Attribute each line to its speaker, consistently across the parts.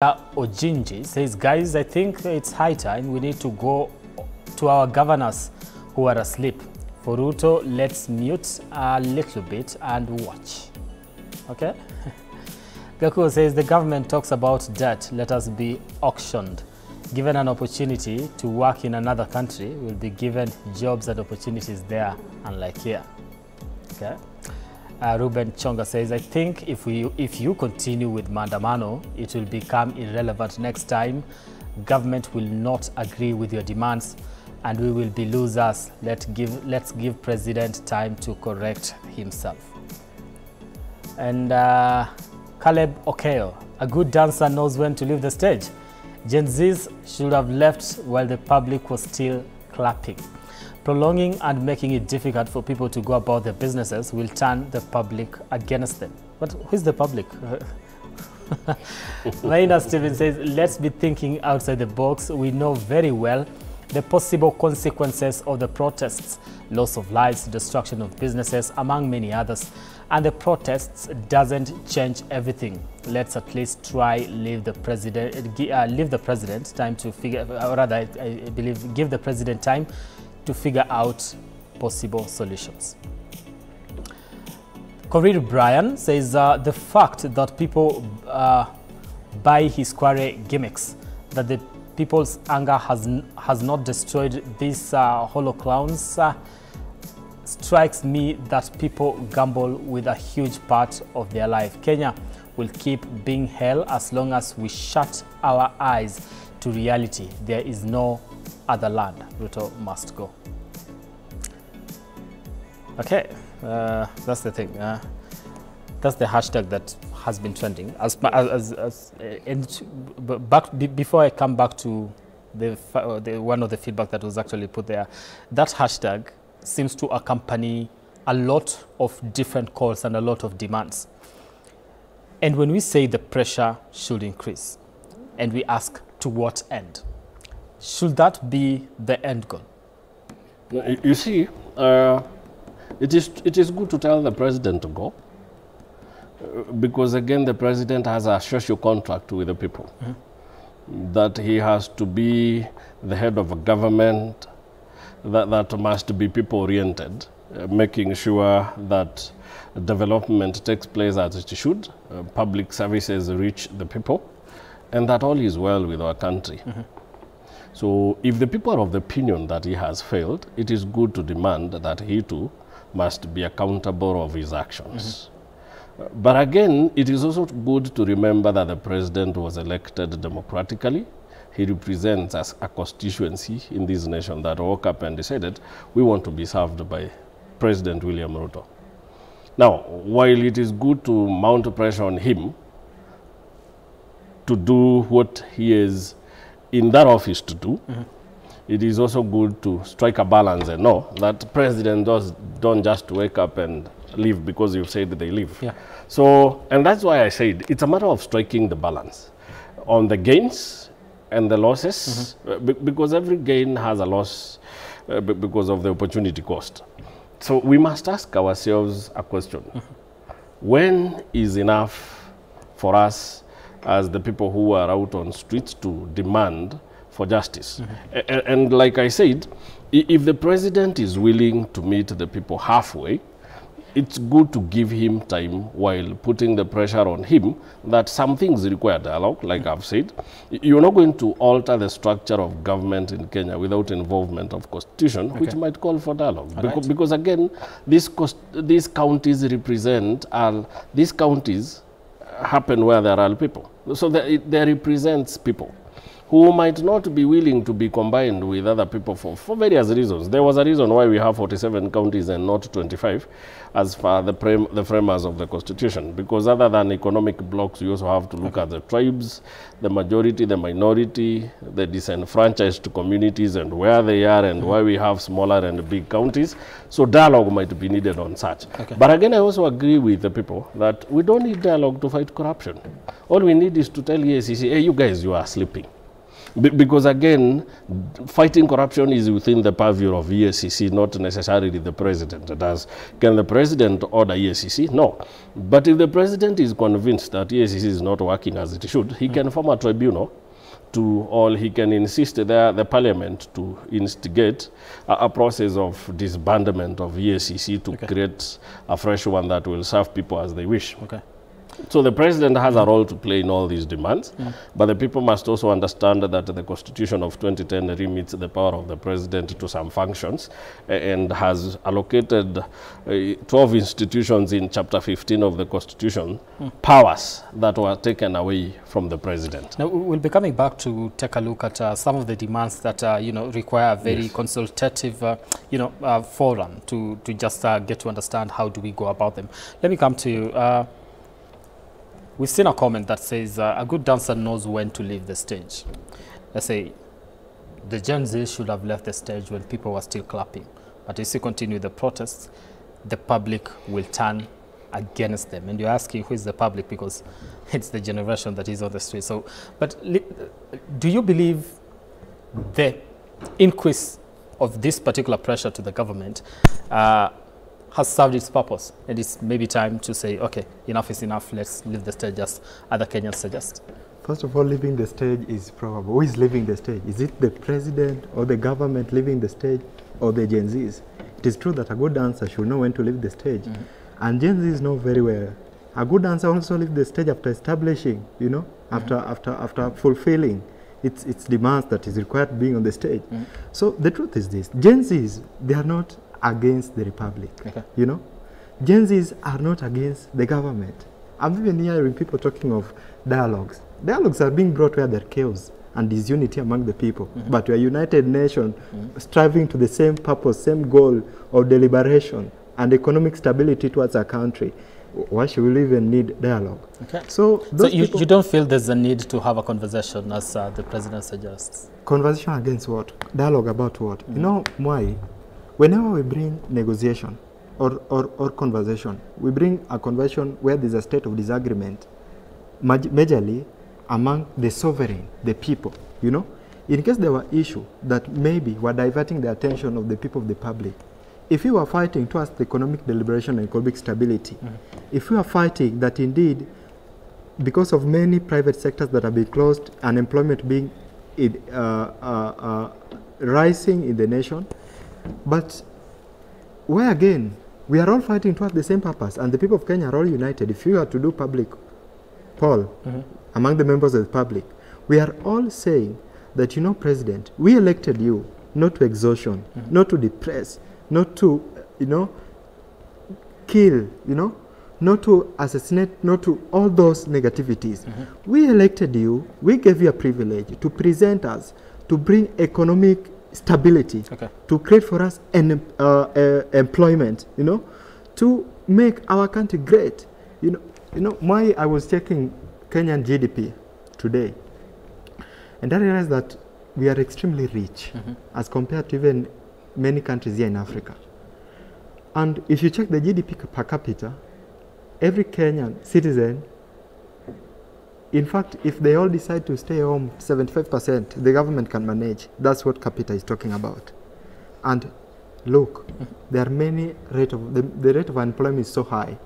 Speaker 1: Ojinji says, guys, I think it's high time we need to go to our governors who are asleep. For Ruto, let's mute a little bit and watch. Okay? Gaku says, the government talks about debt. Let us be auctioned. Given an opportunity to work in another country, we'll be given jobs and opportunities there, unlike here. Okay? Ruben Chonga says, I think if you continue with Mandamano, it will become irrelevant next time. Government will not agree with your demands and we will be losers. Let's give President time to correct himself. And Caleb Okeo, a good dancer knows when to leave the stage. Gen Zs should have left while the public was still clapping. Prolonging and making it difficult for people to go about their businesses will turn the public against them. But who's the public? Maina Steven says, let's be thinking outside the box. We know very well the possible consequences of the protests, loss of lives, destruction of businesses, among many others. And the protests doesn't change everything. Let's at least try leave the president time to figure, or rather, I believe, give the president time to figure out possible solutions. Korir Brian says the fact that people buy his quarry gimmicks, that the people's anger has not destroyed these hollow clowns, strikes me that people gamble with a huge part of their life. Kenya will keep being hell as long as we shut our eyes to reality. There is no other land. Ruto must go. Okay, that's the thing. That's the hashtag that has been trending. Before I come back to the one of the feedback that was actually put there, that hashtag seems to accompany a lot of different calls and a lot of demands. And when we say the pressure should increase, and we ask to what end, should that be the end goal?
Speaker 2: You see, it is good to tell the president to go, because again the president has a social contract with the people, that he has to be the head of a government that must be people-oriented, making sure that development takes place as it should, public services reach the people, and that all is well with our country. So if the people are of the opinion that he has failed, it is good to demand that he too must be accountable of his actions. But again, it is also good to remember that the president was elected democratically. He represents a constituency in this nation that woke up and decided we want to be served by President William Ruto. Now, while it is good to mount pressure on him to do what he is in that office to do, it is also good to strike a balance and know that presidents don't just wake up and leave because you said they leave. Yeah. So, and that's why I said it's a matter of striking the balance on the gains and the losses, because every gain has a loss because of the opportunity cost. So we must ask ourselves a question. When is enough for us as the people who are out on streets to demand for justice? And like I said, if the president is willing to meet the people halfway, it's good to give him time while putting the pressure on him that some things require dialogue, like I've said. You're not going to alter the structure of government in Kenya without involvement of constitution, which might call for dialogue. Because again, these counties represent, these counties happen where there are people. So they represents people who might not be willing to be combined with other people for various reasons. There was a reason why we have 47 counties and not 25 as far the framers of the Constitution, because other than economic blocks, you also have to look at the tribes, the majority, the minority, the disenfranchised communities and where they are and why we have smaller and big counties. So dialogue might be needed on such. But again, I also agree with the people that we don't need dialogue to fight corruption. All we need is to tell EACC, hey, you guys, you are sleeping. Because again, fighting corruption is within the purview of EACC, not necessarily the president. Can the president order EACC? No. But if the president is convinced that EACC is not working as it should, he can form a tribunal or he can insist the parliament to instigate a process of disbandment of EACC to create a fresh one that will serve people as they wish. Okay. So the president has a role to play in all these demands, but the people must also understand that the Constitution of 2010 remits the power of the president to some functions and has allocated 12 institutions in Chapter 15 of the Constitution powers that were taken away from the president.
Speaker 1: Now, we'll be coming back to take a look at some of the demands that, require a very consultative, forum to just get to understand how do we go about them. Let me come to you. We've seen a comment that says a good dancer knows when to leave the stage. Let's say the Gen Z should have left the stage when people were still clapping. But if you continue the protests, the public will turn against them. And you're asking who is the public, because it's the generation that is on the street. So, but do you believe the increase of this particular pressure to the government has served its purpose, and it's maybe time to say, okay, enough is enough, let's leave the stage as other Kenyans suggest?
Speaker 3: First of all, leaving the stage is probable. Who is leaving the stage? Is it the president or the government leaving the stage, or the Gen Zs? It is true that a good dancer should know when to leave the stage, and Gen Zs know very well. A good dancer also leaves the stage after establishing, after fulfilling its demands that is required being on the stage. So the truth is this: Gen Zs, they are not against the republic. Gen Zs are not against the government. I'm even hearing people talking of dialogues. Dialogues are being brought where there are chaos and disunity among the people. But we are a united nation striving to the same purpose, same goal of deliberation and economic stability towards our country. Why should we even need dialogue? Okay. So
Speaker 1: you don't feel there's a need to have a conversation, as the president suggests?
Speaker 3: Conversation against what? Dialogue about what? You know why? Whenever we bring negotiation or conversation, we bring a conversation where there's a state of disagreement, majorly among the sovereign, the people, In case there were issues that maybe were diverting the attention of the people of the public, if we were fighting towards the economic deliberation and economic stability, if we are fighting that indeed, because of many private sectors that have been closed, unemployment being rising in the nation, but where again, we are all fighting towards the same purpose, and the people of Kenya are all united. If you are to do public poll among the members of the public, we are all saying that, President, we elected you not to exhaustion, not to depress, not to, kill, not to assassinate, not to all those negativities. We elected you, we gave you a privilege to present us, to bring economic stability, to create for us an employment, to make our country great. I was checking Kenyan GDP today, and I realized that we are extremely rich as compared to even many countries here in Africa. And if you check the GDP per capita, every Kenyan citizen, in fact, if they all decide to stay home 75%, the government can manage. That's what capita is talking about. And look, there are many the rate of unemployment is so high.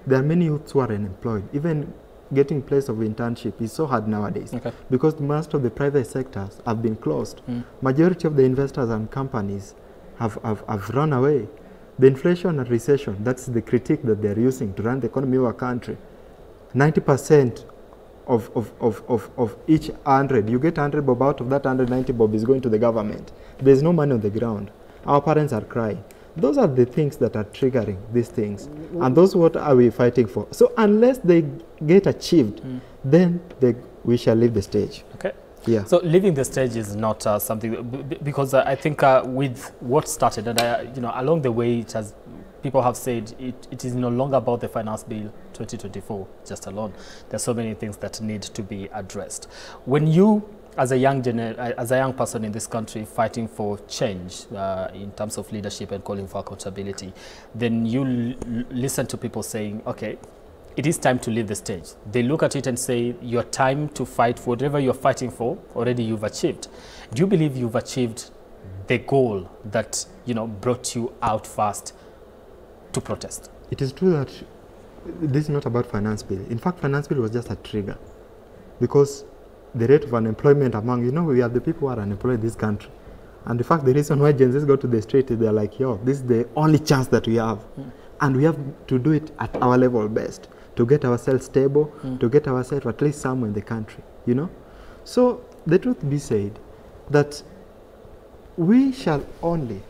Speaker 3: There are many youths who are unemployed. Even getting place of internship is so hard nowadays because most of the private sectors have been closed. Majority of the investors and companies have run away. The inflation and recession, that's the critique that they're using to run the economy of our country. 90% of each 100, you get 100 bob, out of that 190 bob is going to the government. There's no money on the ground. Our parents are crying. Those are the things that are triggering these things. And those what are we fighting for? So unless they get achieved, then we shall leave the stage. Okay. Yeah.
Speaker 1: So leaving the stage is not something, because I think with what started, and along the way, people have said it is no longer about the finance bill 2024 just alone. There's so many things that need to be addressed. When you, as a young person in this country, fighting for change in terms of leadership and calling for accountability, then you listen to people saying, okay, it is time to leave the stage. They look at it and say, your time to fight for whatever you're fighting for, already you've achieved. Do you believe you've achieved the goal that, you know, brought you out first to protest?
Speaker 3: It is true that this is not about finance bill. In fact, finance bill was just a trigger, because the rate of unemployment among, you know, we are the people who are unemployed in this country. And in fact, the reason why Gen Zs go to the street is they're like, yo, this is the only chance that we have. And we have to do it at our level best, to get ourselves stable, to get ourselves at least somewhere in the country, you know? So the truth be said, that we shall only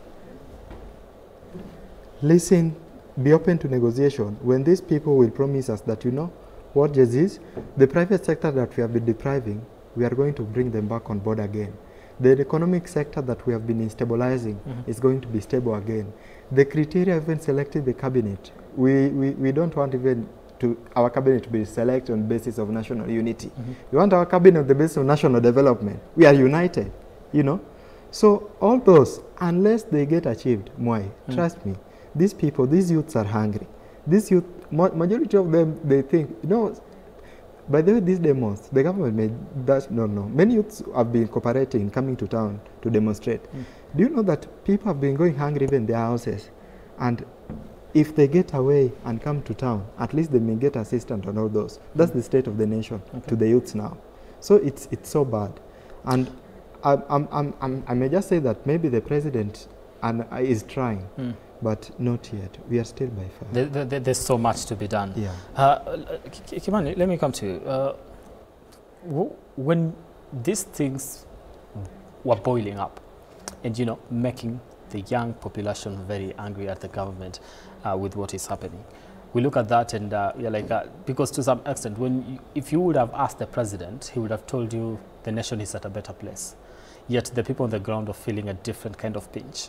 Speaker 3: listen, be open to negotiation when these people will promise us that, you know, what just is, the private sector that we have been depriving, we are going to bring them back on board again. The economic sector that we have been stabilizing is going to be stable again. The criteria even selected the cabinet. We don't want even our cabinet to be selected on the basis of national unity. We want our cabinet on the basis of national development. We are united, you know. So all those, unless they get achieved, trust me, these people, these youths are hungry. These youth, majority of them, they think, you know, by the way, these demos, the government made that, no. Many youths have been cooperating, coming to town to demonstrate. Do you know that people have been going hungry even in their houses? And if they get away and come to town, at least they may get assistance on all those. That's the state of the nation to the youths now. So it's so bad. And I may just say that maybe the president is trying, but not yet. We are still by far.
Speaker 1: There's so much to be done.
Speaker 3: Yeah.
Speaker 1: Kimani, let me come to you. When these things were boiling up and, you know, making the young population very angry at the government with what is happening, we look at that and you're like, because to some extent, if you would have asked the president, he would have told you the nation is at a better place. Yet the people on the ground are feeling a different kind of pinch.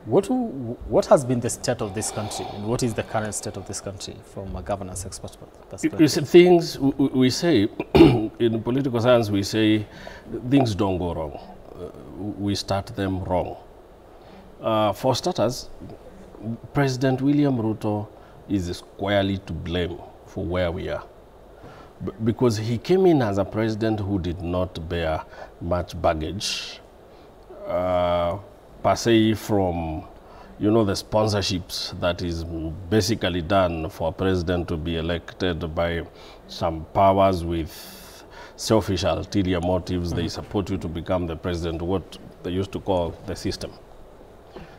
Speaker 1: What has been the state of this country, and what is the current state of this country from a governance expert perspective?
Speaker 2: You see, things we say in political science, we say things don't go wrong. We start them wrong. For starters, President William Ruto is squarely to blame for where we are, because he came in as a president who did not bear much baggage, per se, from, you know, the sponsorships that is basically done for a president to be elected by some powers with selfish ulterior motives. They support you to become the president, what they used to call the system.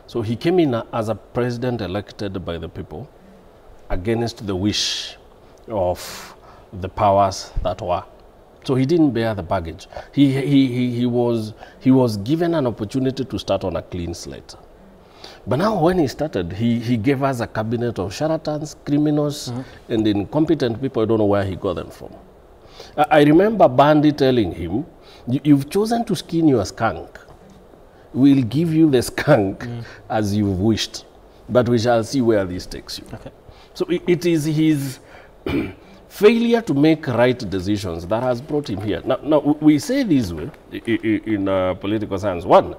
Speaker 2: So he came in as a president elected by the people against the wish of the powers that were. So he didn't bear the baggage. He was given an opportunity to start on a clean slate. But now when he started, he gave us a cabinet of charlatans, criminals, and incompetent people. I don't know where he got them from. I remember Bandy telling him, you've chosen to skin your skunk. We'll give you the skunk as you've wished, but we shall see where this takes you. Okay. So it is his failure to make right decisions that has brought him here. Now we say this way in political science. One,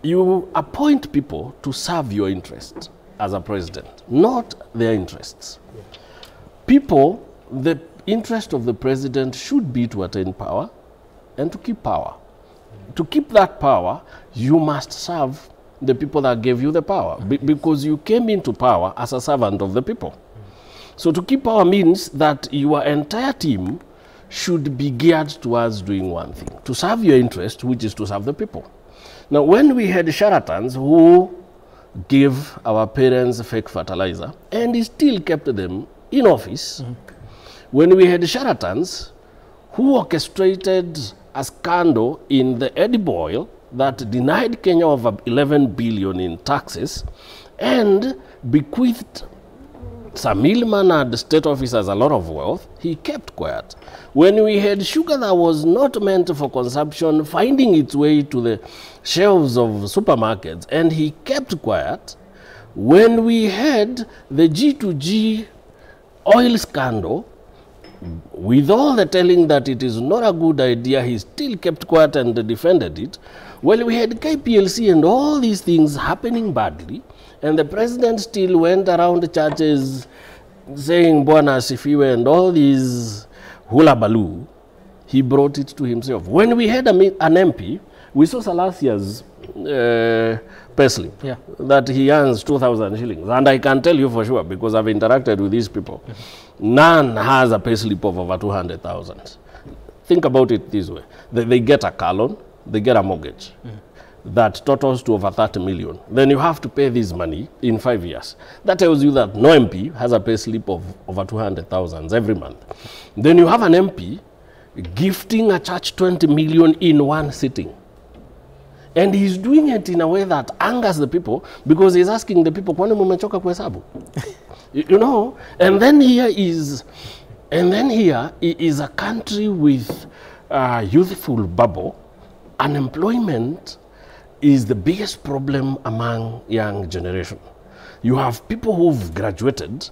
Speaker 2: you appoint people to serve your interests as a president, not their interests. Yeah. People, the interest of the president should be to attain power and to keep power. To keep that power, you must serve the people that gave you the power, because you came into power as a servant of the people. So to keep power means that your entire team should be geared towards doing one thing, to serve your interest, which is to serve the people. Now, when we had charlatans who gave our parents fake fertilizer and still kept them in office, when we had charlatans who orchestrated a scandal in the edible oil that denied Kenya over 11 billion in taxes and bequeathed some ill-mannered state officers a lot of wealth, he kept quiet. When we had sugar that was not meant for consumption finding its way to the shelves of supermarkets, and he kept quiet. When we had the G2G oil scandal, with all the telling that it is not a good idea, he still kept quiet and defended it. Well, we had KPLC and all these things happening badly, and the president still went around the churches saying Bwana Sifiwe and all these hula baloo, he brought it to himself. When we had an MP, we saw Salasia's payslip that he earns 2,000 shillings. And I can tell you for sure, because I've interacted with these people, none has a payslip of over 200,000. Think about it this way. They get a car loan, they get a mortgage. That totals to over 30 million. Then you have to pay this money in 5 years. That tells you that no MP has a payslip of over 200,000 every month. Then you have an MP gifting a church 20 million in one sitting. And he's doing it in a way that angers the people, because he's asking the people, kwani mumechoka kuhesabu? You know, and then here is a country with a youthful bubble. Unemployment is the biggest problem among young generation. You have people who've graduated,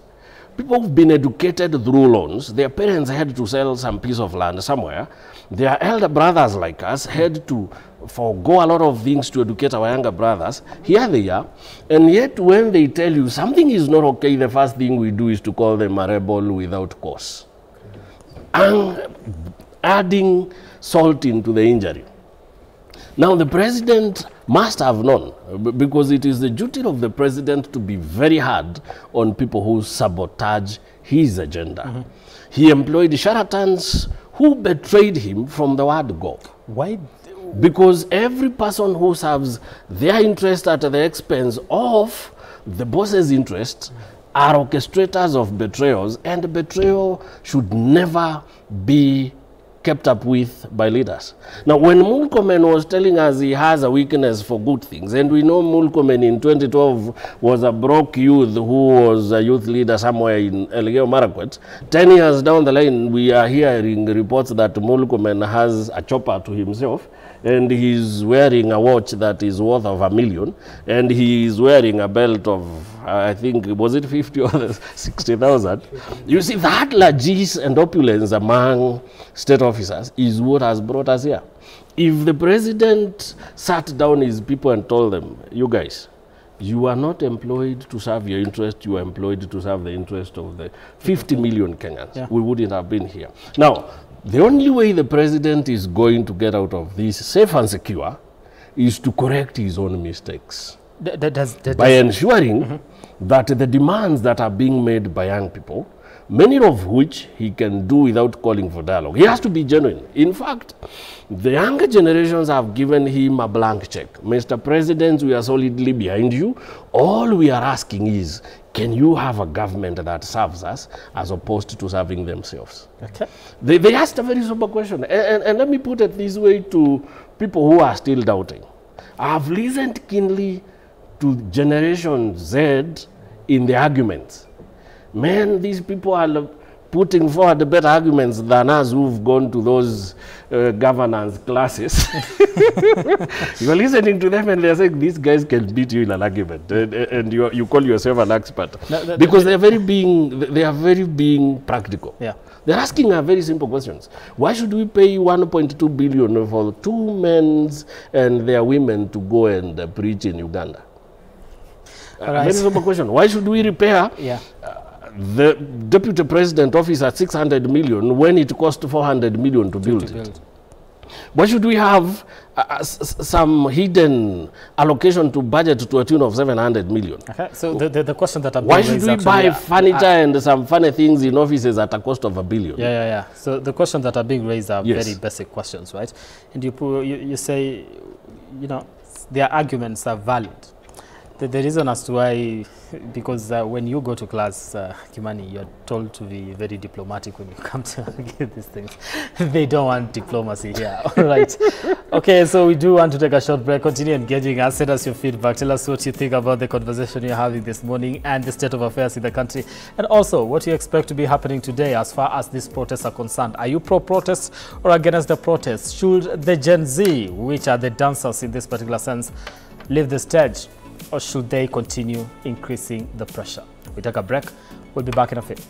Speaker 2: people who've been educated through loans. Their parents had to sell some piece of land somewhere. Their elder brothers like us had to forego a lot of things to educate our younger brothers. Here they are. And yet when they tell you something is not okay, the first thing we do is to call them a rebel without cause. And adding salt into the injury. Now the president must have known, because it is the duty of the president to be very hard on people who sabotage his agenda. He employed charlatans who betrayed him from the word go.
Speaker 1: Why?
Speaker 2: Because every person who serves their interest at the expense of the boss's interest are orchestrators of betrayals, and betrayal should never be kept up with by leaders. Now, when Murkomen was telling us he has a weakness for good things, and we know Murkomen in 2012 was a broke youth who was a youth leader somewhere in Elgeyo Marakwet, 10 years down the line, we are hearing reports that Murkomen has a chopper to himself, and he's wearing a watch that is worth of $1 million, and he's wearing a belt of, I think, was it 50 or 60,000? You see, that largesse and opulence among state officers is what has brought us here. If the president sat down his people and told them, you guys, you are not employed to serve your interest, you are employed to serve the interest of the 50 million Kenyans, we wouldn't have been here. Now, the only way the president is going to get out of this safe and secure is to correct his own mistakes. By ensuring that the demands that are being made by young people, many of which he can do without calling for dialogue. He has to be genuine. In fact, the younger generations have given him a blank check. Mr. President, we are solidly behind you. All we are asking is, can you have a government that serves us as opposed to serving themselves? Okay. They asked a very simple question. And let me put it this way to people who are still doubting. I have listened keenly to Generation Z in the arguments. Man, these people are putting forward better arguments than us who've gone to those governance classes. You're listening to them and they're saying, these guys can beat you in an argument. And you call yourself an expert. No, because they are very being practical. Yeah. They're asking very simple questions. Why should we pay 1.2 billion for 2 men and their women to go and preach in Uganda? Very simple question. Why should we repair the deputy president office at 600 million when it cost 400 million to build it? Why should we have some hidden allocation to budget to a tune of 700 million? Okay, so the question that I'm
Speaker 1: why
Speaker 2: should we buy furniture and some funny things in offices at a cost of $1 billion?
Speaker 1: Yeah. So the questions that are being raised are very basic questions, right? And you say, you know, their arguments are valid. The reason as to why, because when you go to class, Kimani, you're told to be very diplomatic when you come to argue these things. They don't want diplomacy here, all right? Okay, so we do want to take a short break. Continue engaging us. Send us your feedback. Tell us what you think about the conversation you're having this morning and the state of affairs in the country. And also, what you expect to be happening today as far as these protests are concerned. Are you pro-protest or against the protests? Should the Gen Z, which are the dancers in this particular sense, leave the stage? Or should they continue increasing the pressure? We take a break. We'll be back in a bit.